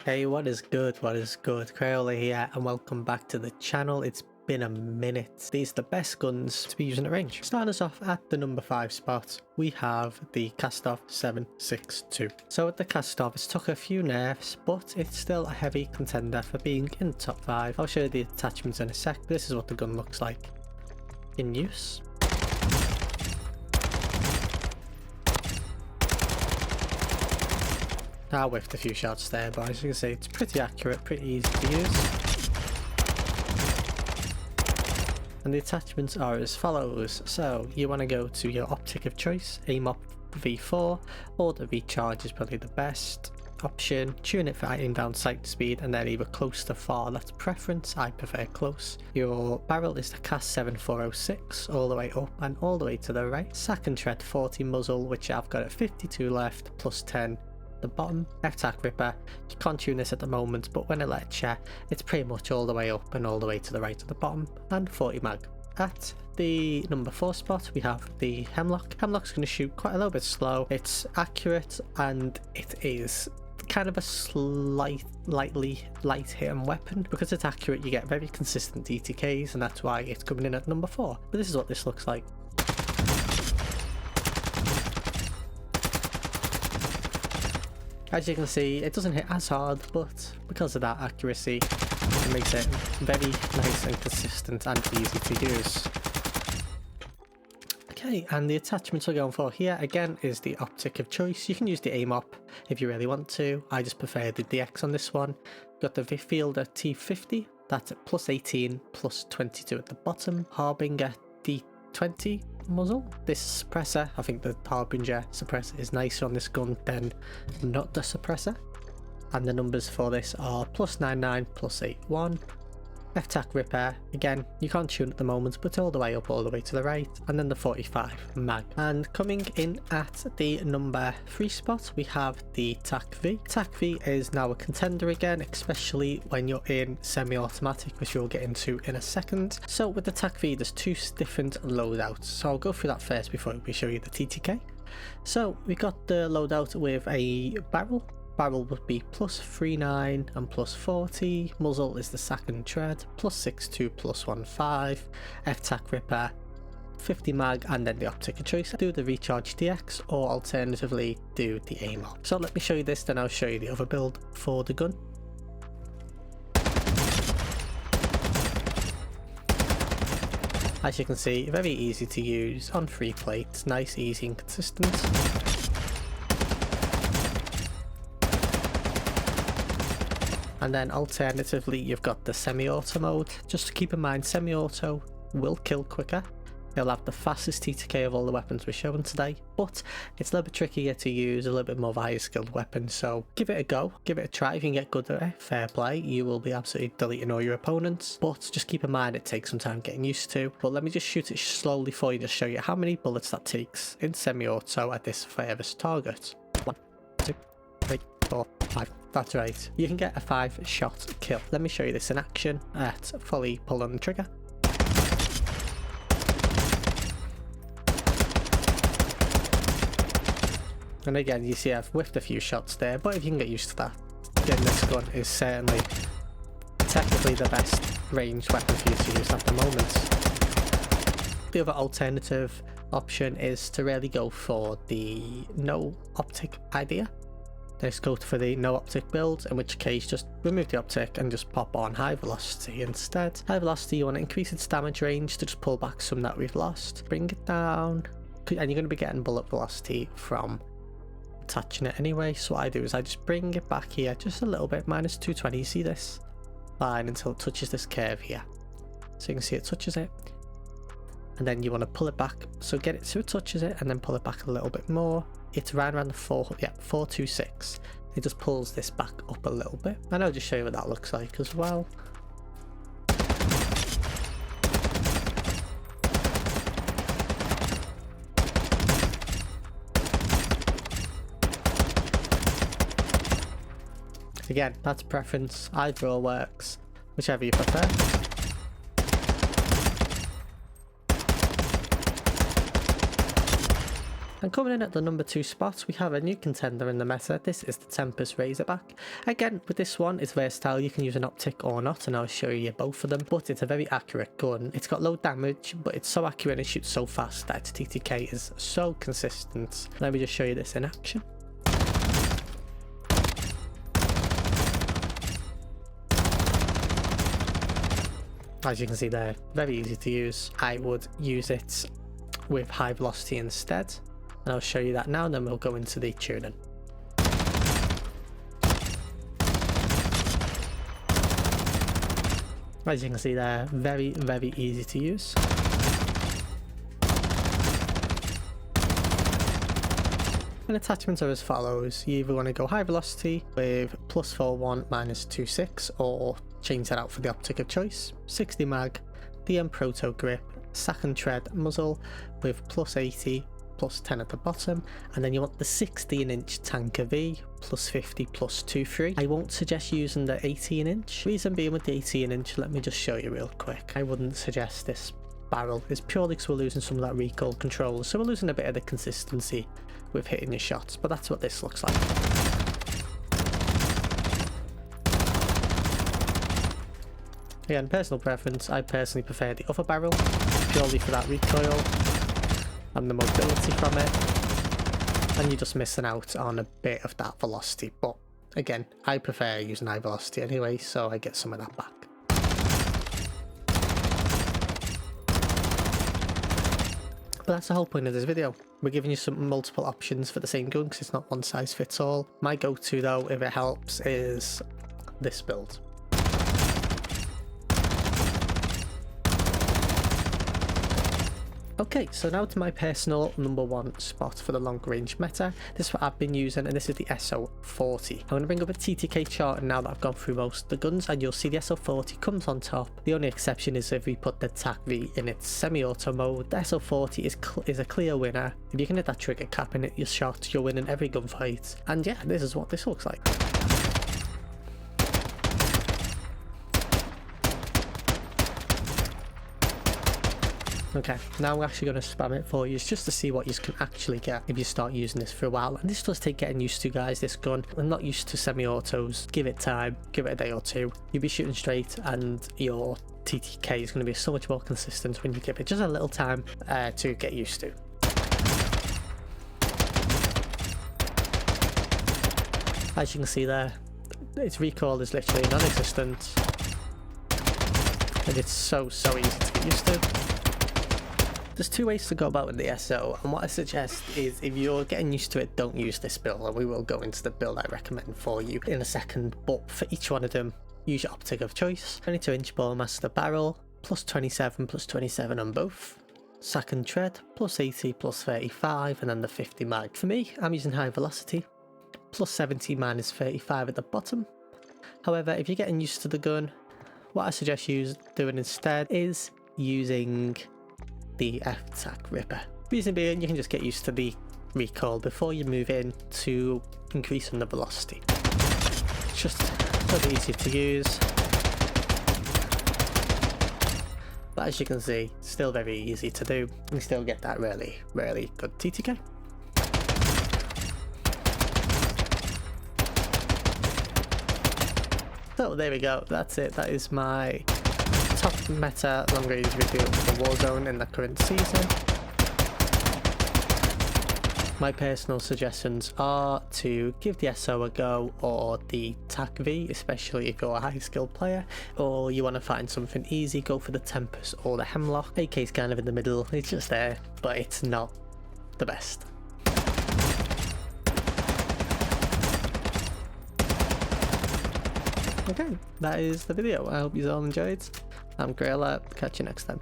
Hey, what is good? What is good? Crayola here, and welcome back to the channel. It's been a minute. These are the best guns to be using at range. Starting us off at the number 5 spot, we have the Cast-Off 7.62. So with the Cast-Off, it's took a few nerfs, but it's still a heavy contender for being in the top 5. I'll show you the attachments in a sec, but this is what the gun looks like in use. I whiffed a few shots there, but as you can see, it's pretty accurate, pretty easy to use. And the attachments are as follows. So you want to go to your optic of choice, aim up V4, or the recharge is probably the best option. Tune it for aim down sight speed, and then either close to far, that's preference. I prefer close. Your barrel is the cast 7406 all the way up and all the way to the right. Sack and tread 40 muzzle, which I've got at 52 left, plus 10 the bottom. F-Tac Ripper, you can't tune this at the moment, but when it lets you, it's pretty much all the way up and all the way to the right of the bottom, and 40 mag. At the number 4 spot, we have the Hemlock. Hemlock's going to shoot quite a little bit slow. It's accurate, and it is kind of a lightly light-hitting weapon. Because it's accurate, you get very consistent DTKs, and that's why it's coming in at number 4. But this is what this looks like. As you can see, it doesn't hit as hard, but because of that accuracy, it makes it very nice and consistent and easy to use. Okay, and the attachments we're going for here, again, is the optic of choice. You can use the aim up if you really want to. I just prefer the DX on this one. Got the Fielder T50, that's at plus 18, plus 22 at the bottom. Harbinger D20 muzzle. This suppressor, I think the Harbinger suppressor is nicer on this gun than not the suppressor. And the numbers for this are plus 99, plus 81. F-Tac Ripper, again, you can't tune at the moment, but all the way up, all the way to the right. And then the 45 mag. And coming in at the number 3 spot, we have the TAC V. TAC V is now a contender again, especially when you're in semi-automatic, which we'll get into in a second. So with the TAC V, there's 2 different loadouts. So I'll go through that first before we show you the TTK. So we got the loadout with a barrel. Barrel would be plus 39 and plus 40. Muzzle is the sack and tread, plus 62, plus 15. F-Tac Ripper, 50 mag, and then the optic of choice. Do the recharge DX, or alternatively do the aim up. So let me show you this, then I'll show you the other build for the gun. As you can see, very easy to use on 3 plates, nice, easy and consistent. And then alternatively, you've got the semi-auto mode. Just to keep in mind, semi-auto will kill quicker. It'll have the fastest TTK of all the weapons we're showing today, but it's a little bit trickier to use, a little bit more of a higher skilled weapon, so give it a go, give it a try. If you can get good at it, fair play, you will be absolutely deleting all your opponents, but just keep in mind it takes some time getting used to. But let me just shoot it slowly for you to show you how many bullets that takes in semi-auto at this furthest target. 1, 2, 3, 4, 5. That's right, you can get a 5-shot kill. Let me show you this in action at fully pull on the trigger. And again, you see I've whiffed a few shots there, but if you can get used to that, then this gun is certainly technically the best ranged weapon for you to use at the moment. The other alternative option is to really go for the no optic idea. Let's go for the no optic build, in which case just remove the optic and just pop on high velocity instead. High velocity, you want to increase its damage range to just pull back some that we've lost. Bring it down, and you're going to be getting bullet velocity from attaching it anyway. So what I do is I just bring it back here just a little bit, minus 220, you see this line until it touches this curve here. So you can see it touches it. And then you want to pull it back, so get it so it touches it and then pull it back a little bit more. It's around the 426. It just pulls this back up a little bit. And I'll just show you what that looks like as well. Again, that's preference, either or works, whichever you prefer. And coming in at the number 2 spot, we have a new contender in the meta. This is the Tempest Razorback. Again, with this one, it's versatile. You can use an optic or not, and I'll show you both of them. But it's a very accurate gun. It's got low damage, but it's so accurate and it shoots so fast that its TTK is so consistent. Let me just show you this in action. As you can see there, very easy to use. I would use it with high velocity instead. And I'll show you that now, and then we'll go into the tuning. As you can see there, very, very easy to use. And attachments are as follows. You either want to go high velocity with +41 -26, or change that out for the optic of choice. 60 mag, DM Proto grip, sack and tread muzzle with +80, +10 at the bottom, and then you want the 16-inch Tanker V, +50, +23. I won't suggest using the 18-inch. Reason being, with the 18-inch, let me just show you real quick. I wouldn't suggest this barrel. It's purely because we're losing some of that recoil control, so we're losing a bit of the consistency with hitting your shots, but that's what this looks like. Again, personal preference, I personally prefer the other barrel, purely for that recoil and the mobility from it, and you're just missing out on a bit of that velocity. But again, I prefer using high velocity anyway, so I get some of that back. But that's the whole point of this video. We're giving you some multiple options for the same gun because it's not one size fits all. My go-to though, if it helps, is this build. Okay, so now to my personal number 1 spot for the long range meta. This is what I've been using, and this is the SO40. I'm going to bring up a TTK chart now that I've gone through most of the guns, and you'll see the SO40 comes on top. The only exception is if we put the TAC V in its semi-auto mode. The SO40 is a clear winner. If you can hit that trigger cap and hit your shot, you're winning every gunfight. And yeah, this is what this looks like. Okay, now we're actually going to spam it for you just to see what you can actually get if you start using this for a while. And this does take getting used to, guys. This gun, I'm not used to semi-autos. Give it time, give it a day or two. You'll be shooting straight and your TTK is going to be so much more consistent when you give it just a little time to get used to. As you can see there, its recoil is literally non-existent. And it's so easy to get used to. There's 2 ways to go about with the SO, and what I suggest is if you're getting used to it, don't use this build, and we will go into the build I recommend for you in a second. But for each one of them, use your optic of choice. 22-inch Ballmaster barrel, +27, +27 on both. Sack and tread, +80, +35, and then the 50 mag. For me, I'm using high velocity, +70 -35 at the bottom. However, if you're getting used to the gun, what I suggest you doing instead is using the F-Tac Ripper. Reason being, you can just get used to the recoil before you move in to increasing the velocity. It's just a little easier to use. But as you can see, still very easy to do. You still get that really good TTK. So there we go, that's it. That is my top meta long range review for Warzone in the current season. My personal suggestions are to give the SO a go, or the TAC V, especially if you're a high skilled player, or you want to find something easy, go for the Tempest or the Hemlock. AK is kind of in the middle, it's just there, but it's not the best. Okay, that is the video. I hope you all enjoyed. I'm Grayla, catch you next time.